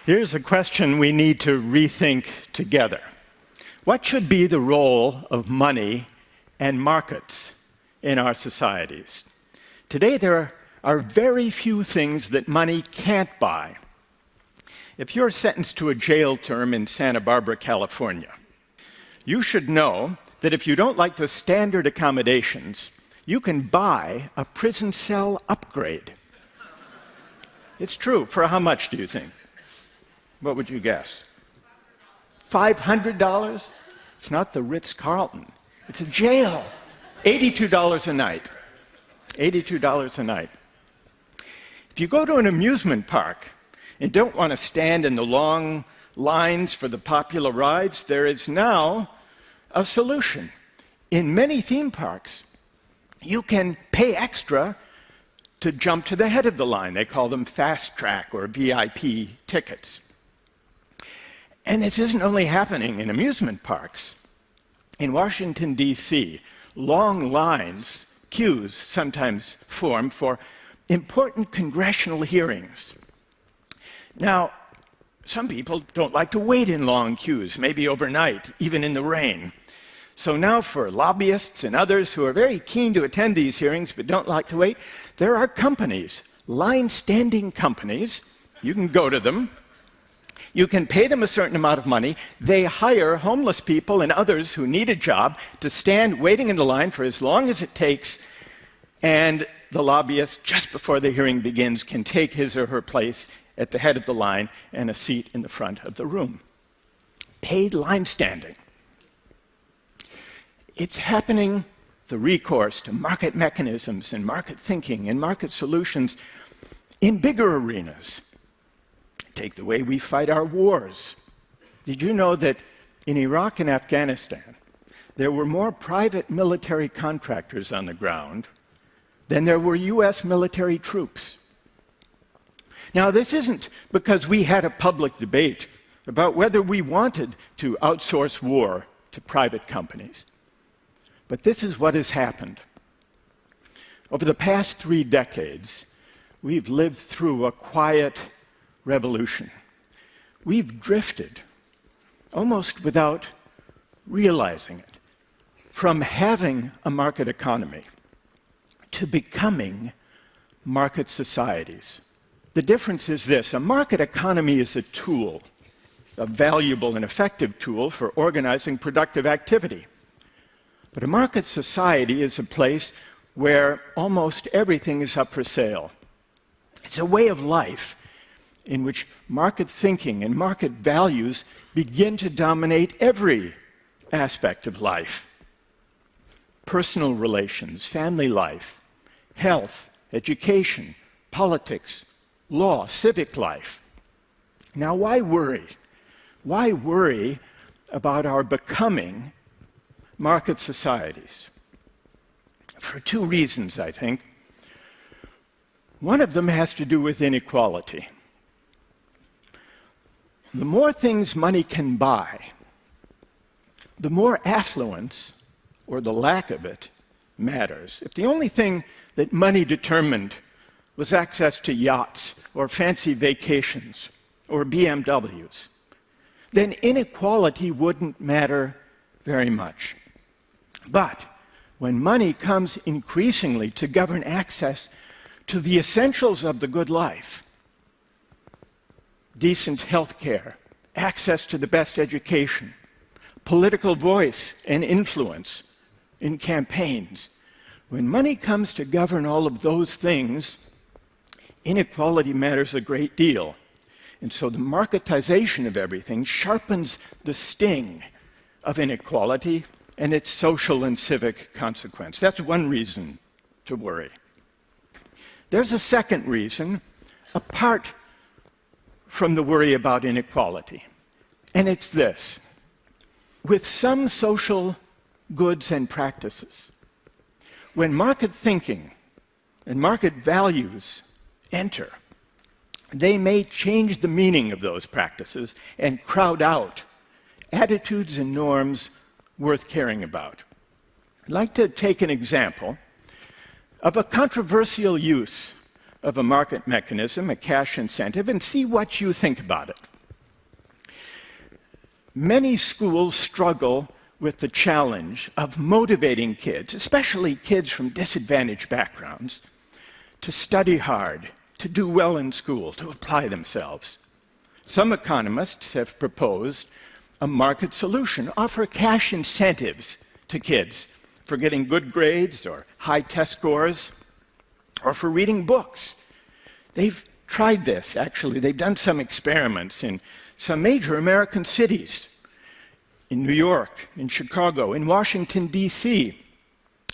Here's a question we need to rethink together. What should be the role of money and markets in our societies? Today, there are very few things that money can't buy. If you're sentenced to a jail term in Santa Barbara, California, you should know that if you don't like the standard accommodations, you can buy a prison cell upgrade. It's true. For how much do you think? What would you guess? $500? It's not the Ritz-Carlton. It's a jail. $82 a night. $82 a night. If you go to an amusement park and don't want to stand in the long lines for the popular rides, there is now a solution. In many theme parks, you can pay extra to jump to the head of the line. They call them fast track or VIP tickets. And this isn't only happening in amusement parks. In Washington, D.C., long lines, queues sometimes form for important congressional hearings. Now, some people don't like to wait in long queues, maybe overnight, even in the rain. So now for lobbyists and others who are very keen to attend these hearings but don't like to wait, there are companies, line-standing companies. You can go to them. You can pay them a certain amount of money. They hire homeless people and others who need a job to stand waiting in the line for as long as it takes, and the lobbyist, just before the hearing begins, can take his or her place at the head of the line and a seat in the front of the room. Paid line standing. It's happening, the recourse to market mechanisms and market thinking and market solutions in bigger arenas. Take the way we fight our wars. Did you know that in Iraq and Afghanistan, there were more private military contractors on the ground than there were US military troops? Now, this isn't because we had a public debate about whether we wanted to outsource war to private companies. But this is what has happened. Over the past 3 decades, we've lived through a quiet revolution. We've drifted, almost without realizing it, from having a market economy to becoming market societies. The difference is this: a market economy is a tool, a valuable and effective tool for organizing productive activity. But a market society is a place where almost everything is up for sale. It's a way of life in which market thinking and market values begin to dominate every aspect of life. Personal relations, family life, health, education, politics, law, civic life. Now, why worry? Why worry about our becoming market societies? For 2 reasons, I think. One of them has to do with inequality. The more things money can buy, the more affluence, or the lack of it, matters. If the only thing that money determined was access to yachts or fancy vacations or BMWs, then inequality wouldn't matter very much. But when money comes increasingly to govern access to the essentials of the good life, decent health care, access to the best education, political voice and influence in campaigns, when money comes to govern all of those things, inequality matters a great deal. And so the marketization of everything sharpens the sting of inequality and its social and civic consequence. That's one reason to worry. There's a second reason, apart from the worry about inequality, and it's this: with some social goods and practices, when market thinking and market values enter, they may change the meaning of those practices and crowd out attitudes and norms worth caring about. I'd like to take an example of a controversial use of a market mechanism, a cash incentive, and see what you think about it. many schools struggle with the challenge of motivating kids, especially kids from disadvantaged backgrounds, to study hard, to do well in school, to apply themselves. Some economists have proposed a market solution, offer cash incentives to kids for getting good grades or high test scores, or for reading books. They've tried this, actually. They've done some experiments in some major American cities, in New York, in Chicago, in Washington, D.C.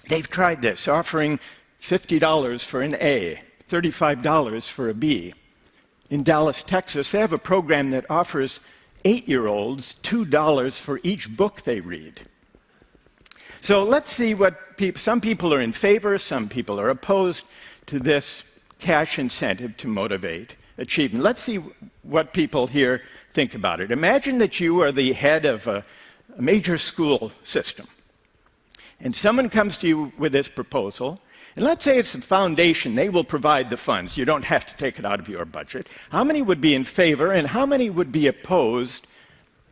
They've tried this, offering $50 for an A, $35 for a B. In Dallas, Texas, they have a program that offers 8-year-olds $2 for each book they read. So let's see what some people are in favor, some people are opposed to this cash incentive to motivate achievement. Let's see what people here think about it. Imagine that you are the head of a major school system, and someone comes to you with this proposal, and let's say it's the foundation. They will provide the funds. You don't have to take it out of your budget. How many would be in favor, and how many would be opposed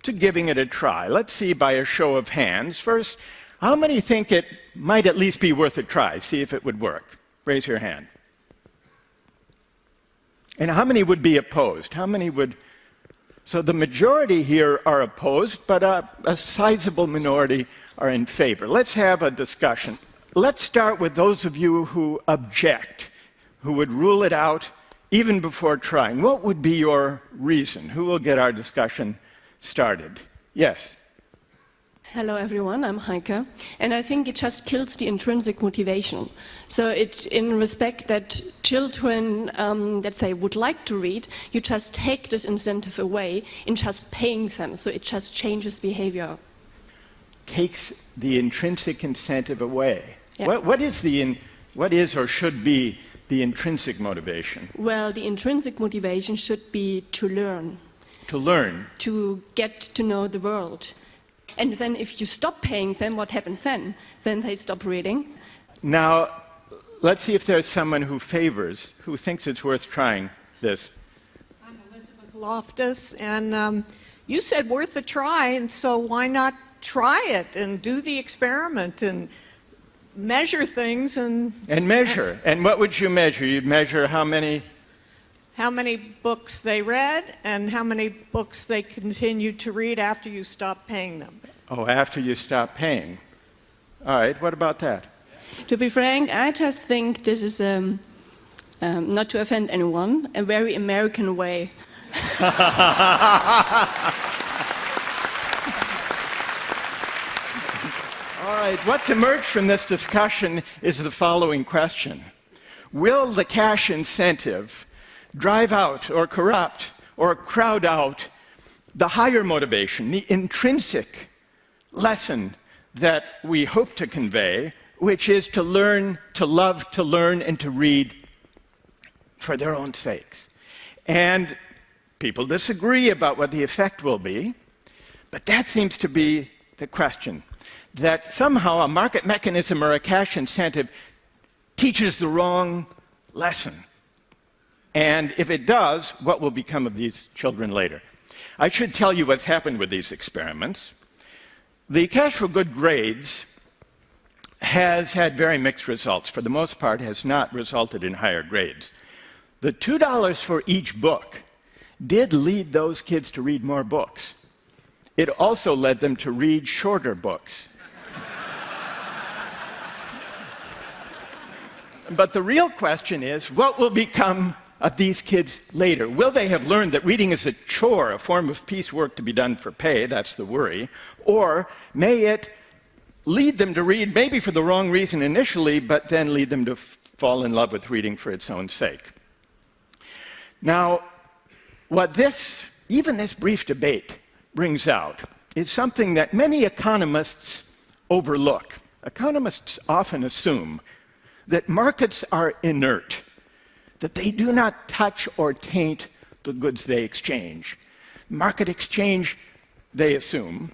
to giving it a try? Let's see by a show of hands. First, how many think it might at least be worth a try, see if it would work? Raise your hand. And how many would be opposed? How many would... So the majority here are opposed, but a sizable minority are in favor. Let's have a discussion. Let's start with those of you who object, who would rule it out even before trying. What would be your reason? Who will get our discussion started? Yes. Hello everyone, I'm Heike, and I think it just kills the intrinsic motivation. So in respect that children that they would like to read, you just take this incentive away in just paying them, so it just changes behavior. Takes the intrinsic incentive away. Yeah. What is or should be the intrinsic motivation? Well, the intrinsic motivation should be to learn. To learn. To get to know the world. And then if you stop paying them, what happens then? Then they stop reading. Now, let's see if there's someone who thinks it's worth trying this. I'm Elizabeth Loftus, and you said worth a try, and so why not try it and do the experiment and measure things and measure. And what would you measure? You'd measure how many books they read and how many books they continued to read after you stopped paying them. Oh, after you stop paying. All right, what about that? To be frank, I just think this is, not to offend anyone, a very American way. All right, what's emerged from this discussion is the following question. Will the cash incentive drive out or corrupt or crowd out the higher motivation, the intrinsic lesson that we hope to convey, which is to learn, to love, to learn, and to read for their own sakes? And people disagree about what the effect will be, but that seems to be the question, that somehow a market mechanism or a cash incentive teaches the wrong lesson. And if it does, what will become of these children later? I should tell you what's happened with these experiments. The Cash for Good Grades has had very mixed results. For the most part, has not resulted in higher grades. The $2 for each book did lead those kids to read more books. It also led them to read shorter books. But the real question is, what will become of these kids later? Will they have learned that reading is a chore, a form of piecework to be done for pay? That's the worry. Or may it lead them to read, maybe for the wrong reason initially, but then lead them to fall in love with reading for its own sake? Now, what even this brief debate brings out is something that many economists overlook. Economists often assume that markets are inert, that they do not touch or taint the goods they exchange. Market exchange, they assume,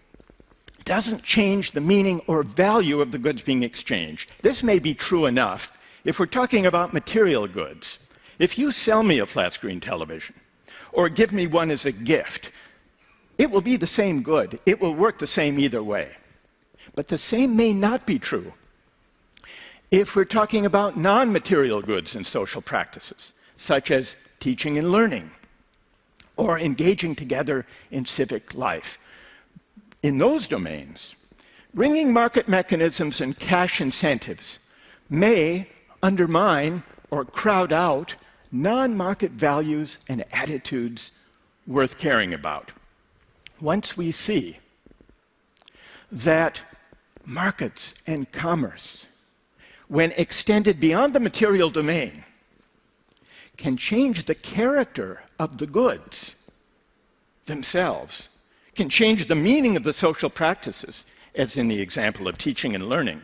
doesn't change the meaning or value of the goods being exchanged. This may be true enough if we're talking about material goods. If you sell me a flat-screen television or give me one as a gift, it will be the same good. It will work the same either way. But the same may not be true if we're talking about non-material goods and social practices, such as teaching and learning, or engaging together in civic life. In those domains, bringing market mechanisms and cash incentives may undermine or crowd out non-market values and attitudes worth caring about. Once we see that markets and commerce, when extended beyond the material domain, can change the character of the goods themselves, can change the meaning of the social practices, as in the example of teaching and learning,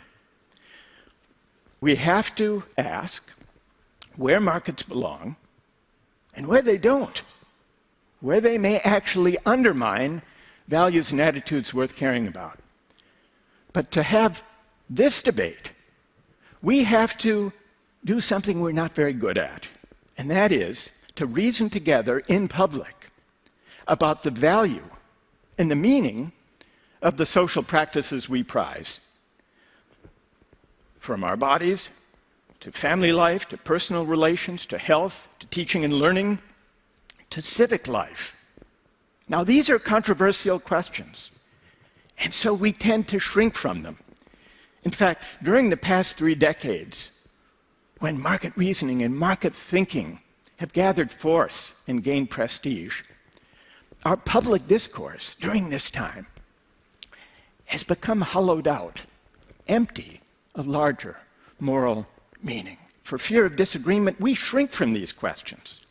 we have to ask where markets belong and where they don't, where they may actually undermine values and attitudes worth caring about. But to have this debate, we have to do something we're not very good at, and that is to reason together in public about the value and the meaning of the social practices we prize. From our bodies, to family life, to personal relations, to health, to teaching and learning, to civic life. Now, these are controversial questions, and so we tend to shrink from them. In fact, during the past 3 decades, when market reasoning and market thinking have gathered force and gained prestige, our public discourse during this time has become hollowed out, empty of larger moral meaning. For fear of disagreement, we shrink from these questions.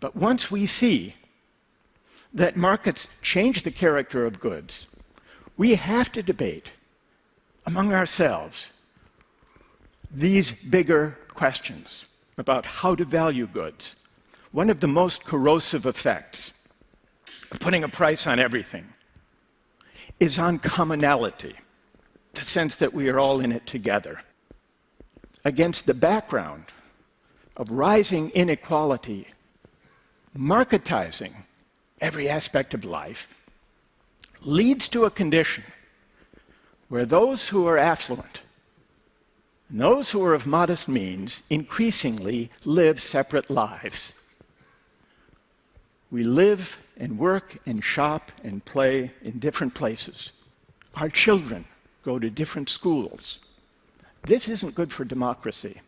But once we see that markets change the character of goods, we have to debate among ourselves these bigger questions about how to value goods. One of the most corrosive effects of putting a price on everything is on commonality, the sense that we are all in it together. Against the background of rising inequality, marketizing every aspect of life leads to a condition where those who are affluent and those who are of modest means increasingly live separate lives. We live and work and shop and play in different places. Our children go to different schools. This isn't good for democracy,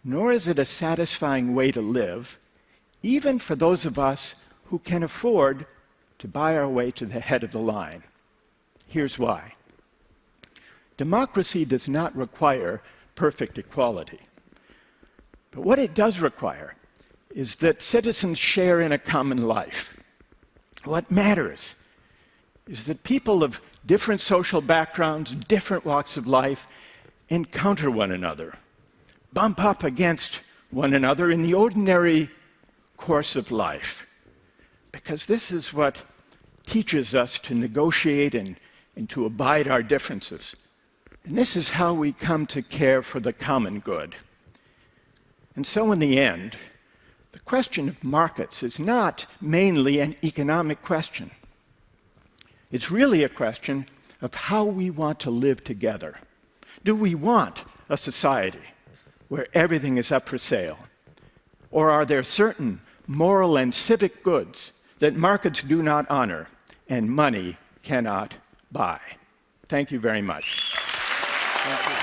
nor is it a satisfying way to live, even for those of us who can afford to buy our way to the head of the line. Here's why. Democracy does not require perfect equality. But what it does require is that citizens share in a common life. What matters is that people of different social backgrounds, different walks of life, encounter one another, bump up against one another in the ordinary course of life. Because this is what teaches us to negotiate and to abide our differences. And this is how we come to care for the common good. And so in the end, the question of markets is not mainly an economic question. It's really a question of how we want to live together. Do we want a society where everything is up for sale? Or are there certain moral and civic goods that markets do not honor and money cannot buy? Thank you very much. Thank you.